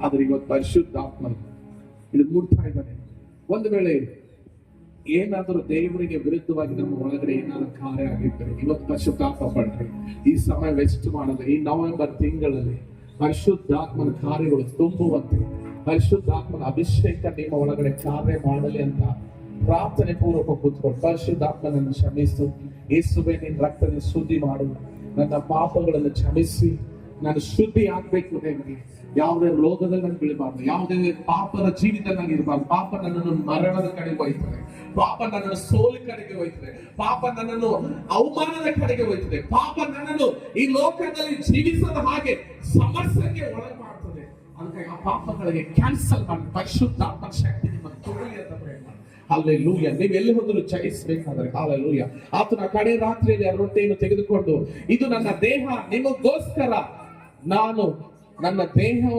ಆದ್ರೆ ಇವತ್ತು ಪರಿಶುದ್ಧಾತ್ಮ ಇದು ಮುಟ್ತಾ ಇದ್ದಾನೆ. ಒಂದು ವೇಳೆ ಏನಾದರೂ ದೇವರಿಗೆ ವಿರುದ್ಧವಾಗಿ ನಮ್ಮ ಒಳಗಡೆ ಏನಾದ್ರು ಕಾರ್ಯ ಆಗಿದ್ದರೆ ಇವತ್ತು ಪರಿಶುದ್ಧಾತ್ಮ ಪಡ್ರಿ. ಈ ಸಮಯ ವೆಸ್ಟ್ ಮಾಡದೆ ಈ ನವೆಂಬರ್ ತಿಂಗಳಲ್ಲಿ ಪರಿಶುದ್ಧಾತ್ಮನ ಕಾರ್ಯಗಳು ತುಂಬುವಂತೆ, ಪರಿಶುದ್ಧಾತ್ಮನ ಅಭಿಷೇಕ ನಿಮ್ಮ ಒಳಗಡೆ ಕಾರ್ಯ ಮಾಡಲಿ ಅಂತ ಪ್ರಾರ್ಥನೆ ಪೂರ್ವಕ ಕೂತ್ಕೊಂಡು, ಪರಿಶುದ್ಧಾತ್ಮನನ್ನು ಕ್ಷಮಿಸು, ಯೇಸುವೆ ನಿನ್ನ ರಕ್ತದ ಶುದ್ಧಿ ಮಾಡು, ನನ್ನ ಪಾಪಗಳನ್ನು ಕ್ಷಮಿಸಿ ನಾನು ಶುದ್ಧಿ ಆಗ್ಬೇಕು ದೇವರಿಗೆ. ಯಾವುದೇ ರೋಗದಲ್ಲಿ ನಾನು ಬೀಳಬಾರ್ದು, ಯಾವುದೇ ಪಾಪದ ಜೀವಿತ ನಾನು ಇರಬಾರ್ದು. ಪಾಪ ನನ್ನನ್ನು ಮರಣದ ಕಡೆಗೆ ಒಯ್ತದೆ, ಪಾಪ ನನ್ನನ್ನು ಸೋಲು ಕಡೆಗೆ ಒಯ್ತದೆ, ಪಾಪ ನನ್ನನ್ನು ಅವಮಾನದ ಕಡೆಗೆ ಒಯ್ತದೆ, ಪಾಪ ನನ್ನನ್ನು ಈ ಲೋಕದಲ್ಲಿ ಜೀವಿಸದ ಹಾಗೆ ಸಮಸ್ಯೆಗೆ ಒಳಗೆ ಮಾಡ್ತದೆ. ಅಂತ ಆ ಪಾಪಗಳಿಗೆ ಕ್ಯಾನ್ಸಲ್ ಮಾಡಿ ಪರಿಶುದ್ಧಾತ್ಮ ಶಕ್ತಿ ನಿಮ್ಮ ತೊಗೊಳ್ಳಿ ಅಂತ ಪ್ರಯತ್ನ. ಹಲ್ಲೆಲೂಯಾ. ನೀವು ಎಲ್ಲಿ ಹೋದರೂ ಜಯಿಸಬೇಕಾದ್ರೆ ಹಲ್ಲೆಲೂಯಾ. ಆತನ ಕಡೆ ರಾತ್ರಿಯಲ್ಲಿ ಆ ರೊಟ್ಟಿಯನ್ನು ತೆಗೆದುಕೊಂಡು, ಇದು ನನ್ನ ದೇಹ ನಿಮಗೋಸ್ಕರ, ನಾನು ನನ್ನ ದೇಹ